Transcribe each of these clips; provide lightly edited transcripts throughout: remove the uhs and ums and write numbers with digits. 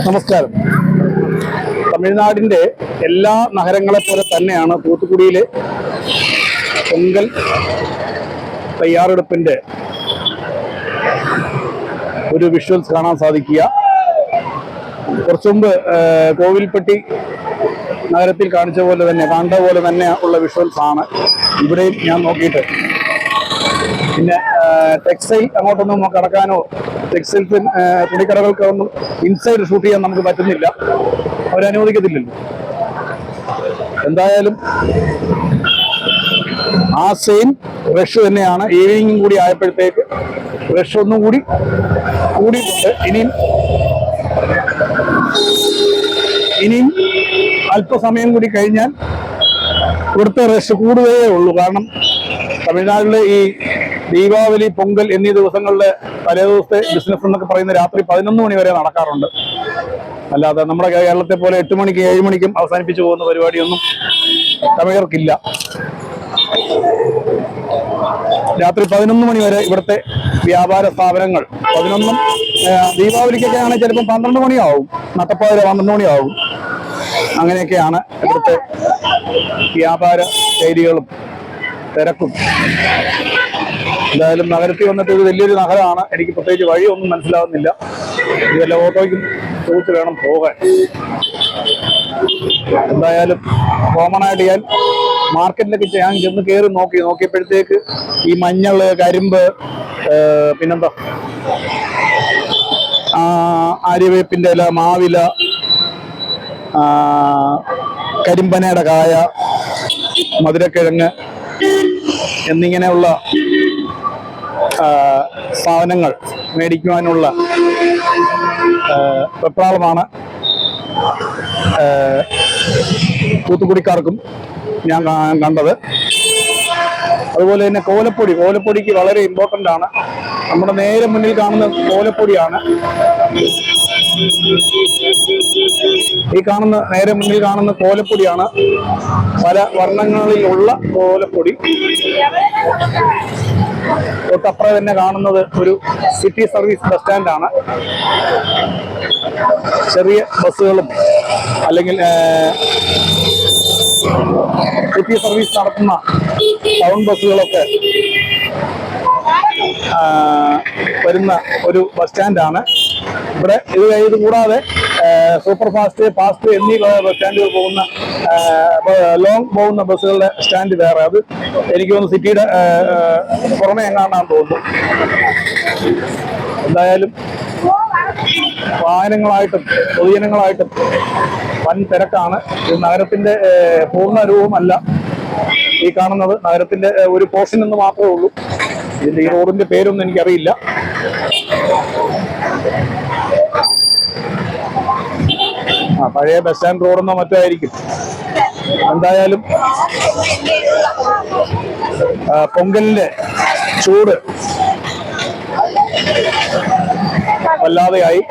നമസ്കാരം. തമിഴ്നാടിന്റെ എല്ലാ നഗരങ്ങളെ പോലെ തന്നെയാണ് തൂത്തുക്കുടിയിലെ പൊങ്കൽ തയ്യാറെടുപ്പിന്റെ ഒരു വിഷ്വൽസ് കാണാൻ സാധിക്കുക. കുറച്ചു മുമ്പ് കോവിൽപ്പെട്ടി നഗരത്തിൽ കണ്ട പോലെ തന്നെ ഉള്ള വിഷ്വൽസ് ആണ് ഇവിടെയും ഞാൻ നോക്കിയിട്ട്. പിന്നെ ടെക്സ്റ്റൈൽ അങ്ങോട്ടൊന്നും കടക്കാനോ ടെക്സ്റ്റൈൽസ് തുണിക്കടകൾക്കൊന്നും ഇൻസൈഡ് ഷൂട്ട് ചെയ്യാൻ നമുക്ക് പറ്റുന്നില്ല, അവരനുവദിക്കത്തില്ലല്ലോ. എന്തായാലും ആ സെയിം റഷ് തന്നെയാണ്. ഈവനിങ്ങും കൂടി ആയപ്പോഴത്തേക്ക് റഷ് ഒന്നും കൂടി കൂടിയിട്ടുണ്ട്. ഇനിയും അല്പസമയം കൂടി കഴിഞ്ഞാൽ ഇവിടുത്തെ റഷ് കൂടുകയേ ഉള്ളൂ. കാരണം തമിഴ്നാട്ടിലെ ഈ ദീപാവലി, പൊങ്കൽ എന്നീ ദിവസങ്ങളിലെ തലേ ദിവസത്തെ ബിസിനസ് എന്നൊക്കെ പറയുന്ന രാത്രി 11 മണി വരെ നടക്കാറുണ്ട്. അല്ലാതെ നമ്മുടെ കേരളത്തെ പോലെ 8 മണിക്കും 7 മണിക്കും അവസാനിപ്പിച്ചു പോകുന്ന പരിപാടിയൊന്നും തമിഴർക്കില്ല. രാത്രി 11 മണി വരെ ഇവിടുത്തെ വ്യാപാര സ്ഥാപനങ്ങൾ 11 ദീപാവലിക്കൊക്കെ ആണെങ്കിൽ ചിലപ്പോൾ 12 മണിയാവും, നട്ടപ്പാതിര 12 മണിയാവും. അങ്ങനെയൊക്കെയാണ് ഇവിടുത്തെ വ്യാപാര ശൈലികളും തിരക്കും. എന്തായാലും നഗരത്തിൽ വന്നിട്ട് ഇത് വലിയൊരു നഗരമാണ്. എനിക്ക് പ്രത്യേകിച്ച് വഴിയൊന്നും മനസ്സിലാവുന്നില്ല. ഇതെല്ലാം ഓട്ടോയ്ക്കും ചോദിച്ച് വേണം പോകാൻ. എന്തായാലും കോമൺ ആയിട്ട് ഞാൻ മാർക്കറ്റിലൊക്കെ ഞാൻ ചെന്ന് കയറി നോക്കിയപ്പോഴത്തേക്ക് ഈ മഞ്ഞള്, കരിമ്പ്, പിന്നെന്താ ആര്യവേപ്പിൻ്റെ ഇല, മാവില, കരിമ്പനയുടെ കായ, മധുരക്കിഴങ്ങ് എന്നിങ്ങനെയുള്ള സാധനങ്ങൾ മേടിക്കുവാനുള്ള വെപ്രാളമാണ് തൂത്തുക്കുടിക്കാർക്കും ഞാൻ കണ്ടത്. അതുപോലെ തന്നെ കോലപ്പൊടിക്ക് വളരെ ഇമ്പോർട്ടൻ്റ് ആണ്. നമ്മുടെ നേരെ മുന്നിൽ കാണുന്ന കോലപ്പൊടിയാണ്. നേരെ മുന്നിൽ കാണുന്ന കോലപ്പൊടിയാണ്. പല വർണ്ണങ്ങളിലുള്ള കോലപ്പൊടി. തൊട്ടപ്പുറം തന്നെ കാണുന്നത് ഒരു സിറ്റി സർവീസ് ബസ് സ്റ്റാൻഡാണ്. ചെറിയ ബസ്സുകളും അല്ലെങ്കിൽ സിറ്റി സർവീസ് നടത്തുന്ന ടൗൺ ബസ്സുകളൊക്കെ വരുന്ന ഒരു ബസ് സ്റ്റാൻഡാണ് ഇവിടെ. ഇത് കൂടാതെ സൂപ്പർ ഫാസ്റ്റ് എന്നീ ബസ് സ്റ്റാൻഡുകൾ പോകുന്ന ലോങ് പോകുന്ന ബസ്സുകളുടെ സ്റ്റാൻഡ് വേറെ. അത് എനിക്ക് തോന്നുന്നു സിറ്റിയുടെ പുറമെ എങ്ങാണ്ടാന്ന് തോന്നുന്നു. എന്തായാലും വാഹനങ്ങളായിട്ടും പൊതുജനങ്ങളായിട്ടും വൻ തിരക്കാണ്. ഇത് നഗരത്തിന്റെ പൂർണ്ണ രൂപമല്ല ഈ കാണുന്നത്. നഗരത്തിന്റെ ഒരു പോർഷൻ എന്ന് മാത്രമേ ഉള്ളൂ. ഇതിന്റെ ഈ റോഡിന്റെ പേരൊന്നും എനിക്കറിയില്ല. പഴയ ബസ് സ്റ്റാൻഡ് റോഡെന്നോ മറ്റോ ആയിരിക്കും. എന്തായാലും പൊങ്കലിന്റെ ചൂട് വല്ലാതെയായി.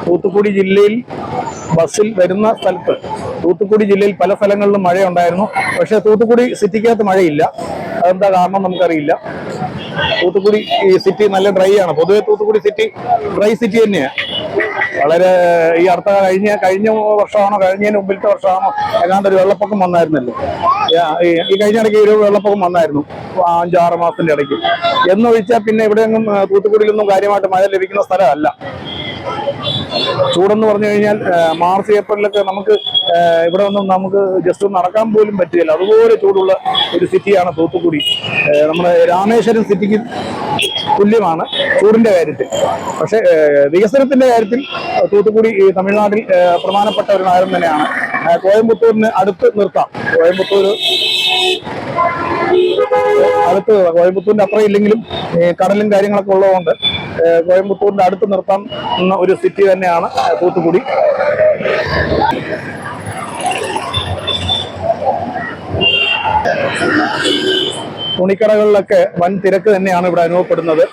തൂത്തുക്കുടി ജില്ലയിൽ ബസ്സിൽ വരുന്ന സ്ഥലത്ത്, തൂത്തുക്കുടി ജില്ലയിൽ പല സ്ഥലങ്ങളിലും മഴയുണ്ടായിരുന്നു. പക്ഷെ തൂത്തുക്കുടി സിറ്റിക്കകത്ത് മഴയില്ല. അതെന്താ കാരണം നമുക്കറിയില്ല. തൂത്തുക്കുടി ഈ സിറ്റി നല്ല ഡ്രൈ ആണ്. പൊതുവെ തൂത്തുക്കുടി സിറ്റി ഡ്രൈ സിറ്റി തന്നെയാണ്. വളരെ ഈ അടുത്ത കഴിഞ്ഞ വർഷമാണോ കഴിഞ്ഞതിന് മുമ്പിലത്തെ വർഷമാണോ ഏതാണ്ടൊരു വെള്ളപ്പൊക്കം വന്നായിരുന്നല്ലോ. ഈ കഴിഞ്ഞ ഇടയ്ക്ക് ഒരു വെള്ളപ്പൊക്കം വന്നായിരുന്നു 5-6 മാസത്തിന്റെ ഇടയ്ക്ക്. എന്നൊഴിച്ചാൽ പിന്നെ ഇവിടെയൊന്നും തൂത്തുക്കുടിയിലൊന്നും കാര്യമായിട്ട് മഴ ലഭിക്കുന്ന സ്ഥലമല്ല. ചൂടെന്ന് പറഞ്ഞു കഴിഞ്ഞാൽ മാർച്ച് ഏപ്രിലൊക്കെ നമുക്ക് ഇവിടെ ഒന്നും നമുക്ക് ജസ്റ്റ് നടക്കാൻ പോലും പറ്റുകയില്ല. അതുപോലെ ചൂടുള്ള ഒരു സിറ്റിയാണ് തൂത്തുക്കുടി. നമ്മുടെ രാമേശ്വരം സിറ്റിക്ക് തുല്യമാണ് ചൂടിന്റെ കാര്യത്തിൽ. പക്ഷെ വികസനത്തിന്റെ കാര്യത്തിൽ തൂത്തുക്കുടി തമിഴ്നാട്ടിൽ പ്രധാനപ്പെട്ട ഒരു നഗരം തന്നെയാണ്. കോയമ്പത്തൂരിന് അടുത്ത് നിർത്താം. കോയമ്പത്തൂരിന്റെ അത്ര ഇല്ലെങ്കിലും കടലും കാര്യങ്ങളൊക്കെ ഉള്ളതുകൊണ്ട് കോയമ്പത്തൂരിന്റെ അടുത്ത് നിർത്താൻ ഒരു സിറ്റി തന്നെയാണ് തൂത്തുക്കുടി. തുണിക്കടകളിലൊക്കെ വൻ തിരക്ക് തന്നെയാണ് ഇവിടെ അനുഭവപ്പെടുന്നത്.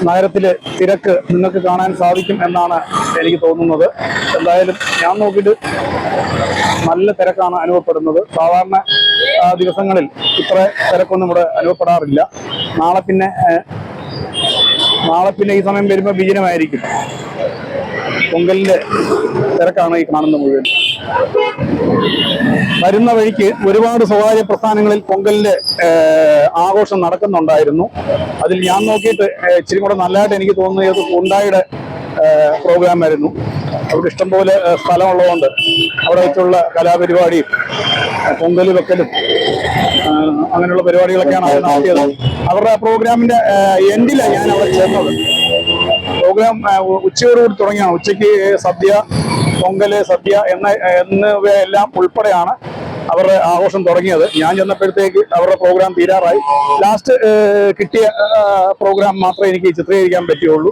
നഗരത്തിലെ തിരക്ക് നിങ്ങൾക്ക് കാണാൻ സാധിക്കും എന്നാണ് എനിക്ക് തോന്നുന്നത്. എന്തായാലും ഞാൻ നോക്കിയിട്ട് നല്ല തിരക്കാണ് അനുഭവപ്പെടുന്നത്. സാധാരണ ദിവസങ്ങളിൽ ഇത്ര തിരക്കൊന്നും ഇവിടെ അനുഭവപ്പെടാറില്ല. നാളെ പിന്നെ ഈ സമയം വരുമ്പോൾ വിജനമായിരിക്കും. പൊങ്കലിന്റെ തിരക്കാണ് ഈ കാണുന്നത് മുഴുവൻ. വരുന്ന വഴിക്ക് ഒരുപാട് സ്വകാര്യ പ്രസ്ഥാനങ്ങളിൽ പൊങ്കലിന്റെ ആഘോഷം നടക്കുന്നുണ്ടായിരുന്നു. അതിൽ ഞാൻ നോക്കിയിട്ട് ഇച്ചിരി കൂടെ നല്ലതായിട്ട് എനിക്ക് തോന്നിയത് ഉണ്ടായുടെ പ്രോഗ്രാം ആയിരുന്നു. അവിടെ ഇഷ്ടംപോലെ സ്ഥലമുള്ളതുകൊണ്ട് അവിടെ വെച്ചുള്ള കലാപരിപാടിയും പൊങ്കൽ വെക്കലും അങ്ങനെയുള്ള പരിപാടികളൊക്കെയാണ് അവർ നടത്തിയത്. അവരുടെ പ്രോഗ്രാമിന്റെ എൻഡിലാണ് ഞാൻ അവിടെ ചേർന്നത്. പ്രോഗ്രാം ഉച്ചയോടുകൂടി തുടങ്ങിയാണ്. ഉച്ചയ്ക്ക് സദ്യ, പൊങ്കല്, സദ്യ എന്നിവയെല്ലാം ഉൾപ്പെടെയാണ് അവരുടെ ആഘോഷം തുടങ്ങിയത്. ഞാൻ ചെന്നപ്പോഴത്തേക്ക് അവരുടെ പ്രോഗ്രാം തീരാറായി. ലാസ്റ്റ് കിട്ടിയ പ്രോഗ്രാം മാത്രമേ എനിക്ക് ചിത്രീകരിക്കാൻ പറ്റുകയുള്ളൂ.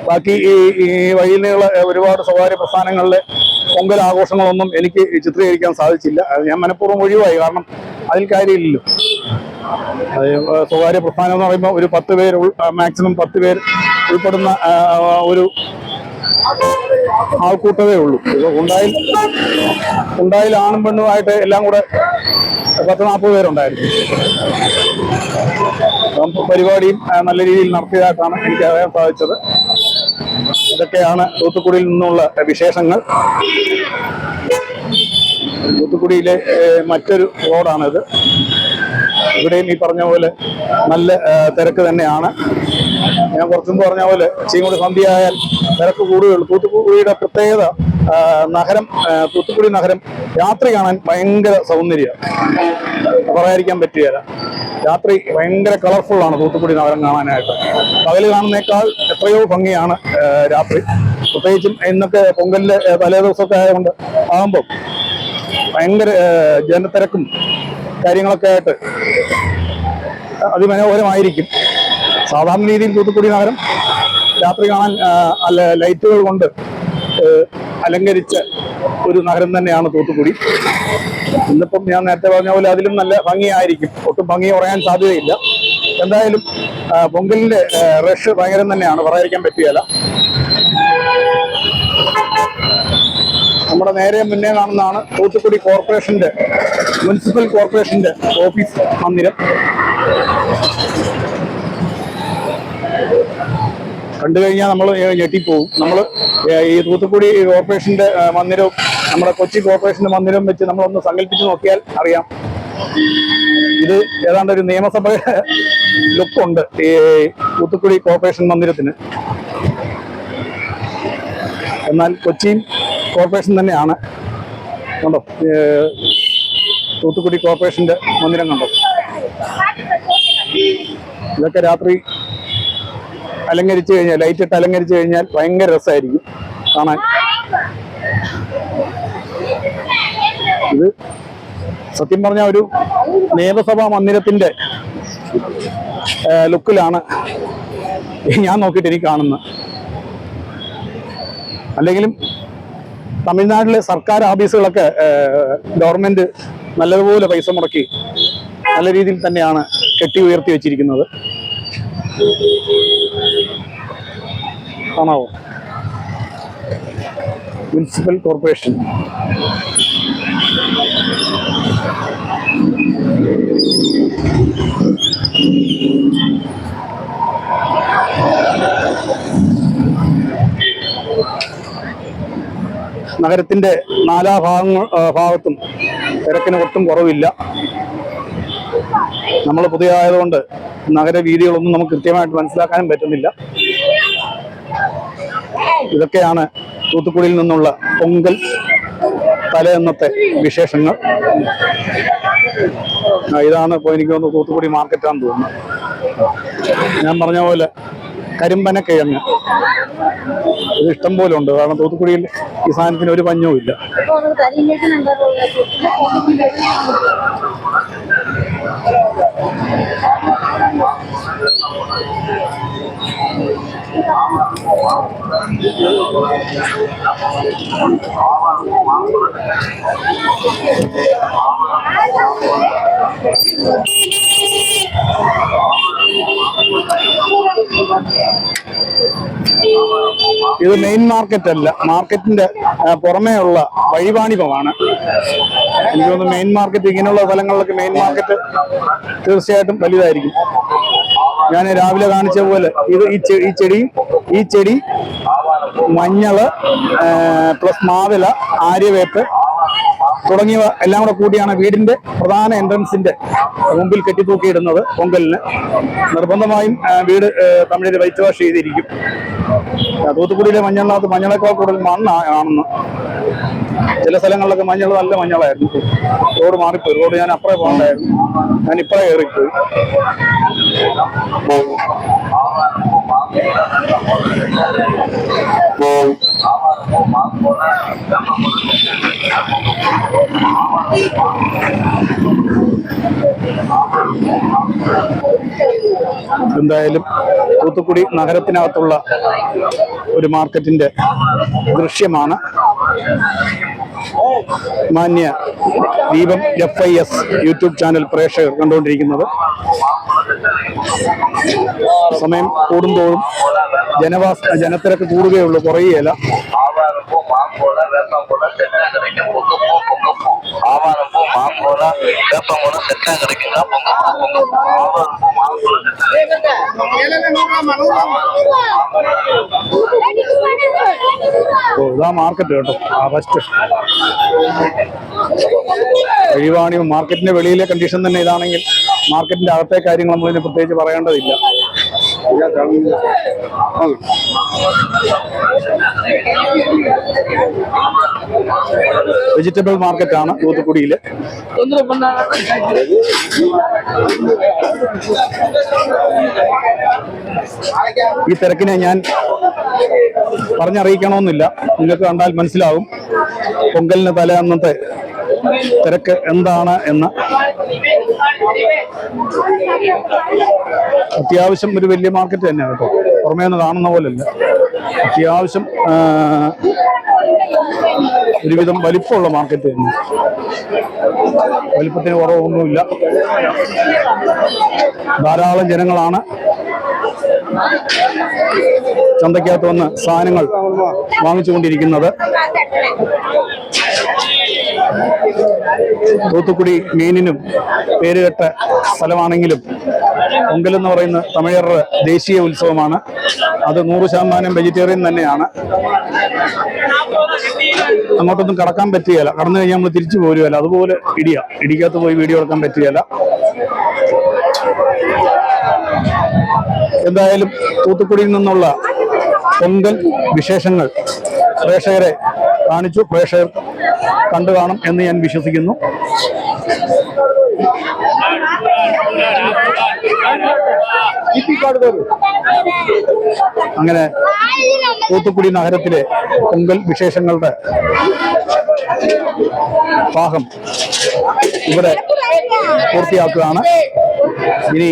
ബാക്കി ഈ വഴിയിലുള്ള ഒരുപാട് സ്വകാര്യ പ്രസ്ഥാനങ്ങളിലെ പൊങ്കൽ ആഘോഷങ്ങളൊന്നും എനിക്ക് ചിത്രീകരിക്കാൻ സാധിച്ചില്ല. ഞാൻ മനഃപൂർവ്വം ഒഴിവായി. കാരണം അതിൽ കാര്യമില്ലല്ലോ. സ്വകാര്യ പ്രസ്ഥാനം എന്ന് പറയുമ്പോൾ ഒരു 10 പേര്, മാക്സിമം 10 പേർ ഉൾപ്പെടുന്ന ഒരു ആൾക്കൂട്ടമേ ഉള്ളൂ. ഉണ്ടായിൽ ആണും പെണ്ണുമായിട്ട് എല്ലാം കൂടെ 10-40 പേരുണ്ടായിരുന്നു. പരിപാടിയും നല്ല രീതിയിൽ നടത്തിയതായിട്ടാണ് എനിക്ക് അറിയാൻ സാധിച്ചത്. ഇതൊക്കെയാണ് തൂത്തുക്കുടിയിൽ നിന്നുള്ള വിശേഷങ്ങൾ. തൂത്തുക്കുടിയിലെ മറ്റൊരു റോഡാണിത്. ഇവിടെയും ഈ പറഞ്ഞ പോലെ നല്ല തിരക്ക് തന്നെയാണ്. ഞാൻ കുറച്ചുമുമ്പ് പറഞ്ഞ പോലെ ചീങ്ങോട് സന്ധ്യയായാൽ തിരക്ക് കൂടുകയുള്ളൂ. തൂത്തുക്കുടിയുടെ പ്രത്യേകത തൂത്തുക്കുടി നഗരം രാത്രി കാണാൻ ഭയങ്കര സൗന്ദര്യമാണ്, പറയാതിരിക്കാൻ പറ്റുകയില്ല. രാത്രി ഭയങ്കര കളർഫുള്ളാണ് തൂത്തുക്കുടി നഗരം കാണാനായിട്ട്. പകല് കാണുന്നേക്കാൾ എത്രയോ ഭംഗിയാണ് രാത്രി. പ്രത്യേകിച്ചും ഇന്നൊക്കെ പൊങ്കലിന്റെ തലേ ദിവസമൊക്കെ ആകുമ്പോൾ ഭയങ്കര ജനത്തിരക്കും കാര്യങ്ങളൊക്കെ ആയിട്ട് അതിമനോഹരമായിരിക്കും. സാധാരണ രീതിയിൽ തൂത്തുക്കുടി നഗരം രാത്രി കാണാൻ ലൈറ്റുകൾ കൊണ്ട് അലങ്കരിച്ച ഒരു നഗരം തന്നെയാണ് തൂത്തുക്കുടി. ഇന്നിപ്പം ഞാൻ നേരത്തെ പറഞ്ഞ പോലെ അതിലും നല്ല ഭംഗിയായിരിക്കും. ഒട്ടും ഭംഗി കുറയാൻ സാധ്യതയില്ല. എന്തായാലും പൊങ്കലിന്റെ റഷ് ഭയങ്കരം തന്നെയാണ്, പറയാതിരിക്കാൻ പറ്റുകയില്ല. നമ്മുടെ നേരെ മുന്നേ കാണുന്നതാണ് തൂത്തുക്കുടി കോർപ്പറേഷന്റെ, മുനിസിപ്പൽ കോർപ്പറേഷന്റെ ഓഫീസ് മന്ദിരം. കണ്ടു കഴിഞ്ഞാൽ നമ്മൾ ഞെട്ടിപ്പോവും. നമ്മൾ ഈ തൂത്തുക്കുടി കോർപ്പറേഷന്റെ മന്ദിരവും നമ്മുടെ കൊച്ചി കോർപ്പറേഷന്റെ മന്ദിരവും വെച്ച് നമ്മളൊന്ന് സങ്കല്പിച്ച് നോക്കിയാൽ അറിയാം. ഇത് ഏതാണ്ട് ഒരു നിയമസഭയുടെ ലുക്കുണ്ട് ഈ തൂത്തുക്കുടി കോർപ്പറേഷൻ മന്ദിരത്തിന്. എന്നാൽ കൊച്ചിയും കോർപ്പറേഷൻ തന്നെയാണ്. കണ്ടോ, തൂത്തുക്കുടി കോർപ്പറേഷന്റെ മന്ദിരം കണ്ടോ. ഇതൊക്കെ രാത്രി അലങ്കരിച്ചു കഴിഞ്ഞാൽ, ലൈറ്റ് ഇട്ട് അലങ്കരിച്ചു കഴിഞ്ഞാൽ ഭയങ്കര രസമായിരിക്കും കാണാൻ. ഇത് സത്യം പറഞ്ഞ ഒരു നിയമസഭാ മന്ദിരത്തിന്റെ ലുക്കിലാണ് ഞാൻ നോക്കിയിട്ട് എനിക്ക് കാണുന്നത്. അല്ലെങ്കിലും തമിഴ്നാട്ടിലെ സർക്കാർ ഓഫീസുകളൊക്കെ ഗവൺമെന്റ് നല്ലതുപോലെ പൈസ മുടക്കി നല്ല രീതിയിൽ തന്നെയാണ് കെട്ടി ഉയർത്തി വെച്ചിരിക്കുന്നത്. കാണാവോ, മുനിസിപ്പൽ കോർപ്പറേഷൻ. നഗരത്തിന്റെ നാലാ ഭാഗത്തും തിരക്കിന് ഒട്ടും കുറവില്ല. നമ്മൾ പുതിയതായതുകൊണ്ട് നഗരവീഥികളൊന്നും നമുക്ക് കൃത്യമായിട്ട് മനസ്സിലാക്കാനും പറ്റുന്നില്ല. ഇതൊക്കെയാണ് തൂത്തുക്കുടിയിൽ നിന്നുള്ള പൊങ്കൽ തലേന്നത്തെ വിശേഷങ്ങൾ. ഇതാണ് ഇപ്പോൾ എനിക്ക് തോന്നുന്നു തൂത്തുക്കുടി മാർക്കറ്റാണെന്ന് തോന്നുന്നു. ഞാൻ പറഞ്ഞ പോലെ കരിമ്പനക്കിഴങ്ങ് ഇത് ഇഷ്ടം പോലെ ഉണ്ട്. കാരണം തൂത്തുക്കുടിയിൽ ഈ സാധനത്തിന് ഒരു പഞ്ഞവും ഇല്ല. ഇത് മെയിൻ മാർക്കറ്റ് അല്ല, മാർക്കറ്റിന്റെ പുറമേ ഉള്ള വഴിവാണിഭമാണ്. എനിക്ക് തോന്നുന്നു മെയിൻ മാർക്കറ്റ്, ഇങ്ങനെയുള്ള സ്ഥലങ്ങളിലൊക്കെ മെയിൻ മാർക്കറ്റ് തീർച്ചയായിട്ടും വലുതായിരിക്കും. ഞാൻ രാവിലെ കാണിച്ച പോലെ ഇത് ഈ ചെടി മഞ്ഞള് പ്ലസ് മാവില, ആര്യവേപ്പ് തുടങ്ങിയവ എല്ലാം കൂടെ കൂടിയാണ് വീടിന്റെ പ്രധാന എൻട്രൻസിന്റെ മുമ്പിൽ കെട്ടിത്തൂക്കിയിടുന്നത്. പൊങ്കലിന് നിർബന്ധമായും വീട് തമിഴിൽ വൈറ്റ് വാഷ് ചെയ്തിരിക്കും. തൂത്തുക്കുടിയിലെ മഞ്ഞളിനകത്ത് മഞ്ഞളേക്കാൾ കൂടുതൽ മണ്ണാണെന്ന്. ചില സ്ഥലങ്ങളിലൊക്കെ മഞ്ഞൾ നല്ല മഞ്ഞളായിരുന്നു. റോഡ് മാറിപ്പോയി. റോഡ് ഞാൻ അപ്പുറേ പോകണ്ടായിരുന്നു, ഞാൻ ഇപ്പറേ കയറിപ്പോയി. എന്തായാലും തൂത്തുക്കുടി നഗരത്തിനകത്തുള്ള ഒരു മാർക്കറ്റിന്റെ ദൃശ്യമാണ് മാന്യ ദീപം FIS യൂട്യൂബ് ചാനൽ പ്രേക്ഷകർ കണ്ടുകൊണ്ടിരിക്കുന്നത്. സമയം കൂടുന്തോറും ജനത്തിരക്ക് കൂടുകയുള്ളൂ, കുറയുകയില്ല. ഇതാ മാർക്കറ്റ് കേട്ടോ, ഫസ്റ്റ് വഴിവാണിയും. മാർക്കറ്റിന്റെ വെളിയിലെ കണ്ടീഷൻ തന്നെ ഇതാണെങ്കിൽ മാർക്കറ്റിന്റെ അകത്തെ കാര്യങ്ങൾ നമ്മളിതിന് പ്രത്യേകിച്ച് പറയേണ്ടതില്ല. വെജിറ്റബിൾ മാർക്കറ്റാണ് തൂത്തുക്കുടിയില്. ഈ തിരക്കിനെ ഞാൻ പറഞ്ഞറിയിക്കണമെന്നില്ല, നിങ്ങൾക്ക് കണ്ടാൽ മനസ്സിലാവും പൊങ്കലിന് തലേ അന്നത്തെ തിരക്ക് എന്താണ് എന്ന്. അത്യാവശ്യം ഒരു വലിയ മാർക്കറ്റ് തന്നെയാണ് കേട്ടോ, പുറമേ നിന്ന് കാണുന്ന പോലല്ല. അത്യാവശ്യം ഒരുവിധം വലിപ്പമുള്ള മാർക്കറ്റ് തന്നെ, വലിപ്പത്തിന് കുറവൊന്നുമില്ല. ധാരാളം ജനങ്ങളാണ് ചന്തയ്ക്കകത്ത് വന്ന് സാധനങ്ങൾ വാങ്ങിച്ചുകൊണ്ടിരിക്കുന്നത്. തൂത്തുക്കുടി മീനിനും പേരുകെട്ട സ്ഥലമാണെങ്കിലും പൊങ്കൽ എന്ന് പറയുന്ന തമിഴരുടെ ദേശീയ ഉത്സവമാണ്. അത് 100% വെജിറ്റേറിയൻ തന്നെയാണ്. അങ്ങോട്ടൊന്നും കടക്കാൻ പറ്റുകയില്ല, കടന്നു കഴിഞ്ഞാൽ നമ്മൾ തിരിച്ചു പോരുകയില്ല. അതുപോലെ ഇടിക്കകത്ത് പോയി വീഡിയോ എടുക്കാൻ പറ്റുകയില്ല. എന്തായാലും തൂത്തുക്കുടിയിൽ നിന്നുള്ള പൊങ്കൽ വിശേഷങ്ങൾ പ്രേക്ഷകരെ കാണിച്ചു. പ്രേക്ഷകർ കണ്ടു കാണും എന്ന് ഞാൻ വിശ്വസിക്കുന്നു. അങ്ങനെ തൂത്തുക്കുടി നഗരത്തിലെ പൊങ്കൽ വിശേഷങ്ങളുടെ ഭാഗം ഇവിടെ പൂർത്തിയാക്കുകയാണ്. ഇനി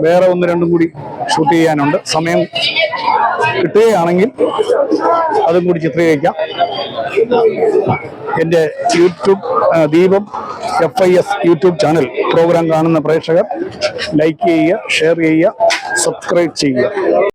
വേറെ 1-2 കൂടി ഷൂട്ട് ചെയ്യാനുണ്ട്. സമയം കിട്ടുകയാണെങ്കിൽ അതും കൂടി ചിത്രീകരിക്കാം. എൻ്റെ യൂട്യൂബ് ദീപം FIS യൂട്യൂബ് ചാനൽ പ്രോഗ്രാം കാണുന്ന പ്രേക്ഷകർ ലൈക്ക് ചെയ്യുക, ഷെയർ ചെയ്യുക, സബ്സ്ക്രൈബ് ചെയ്യുക.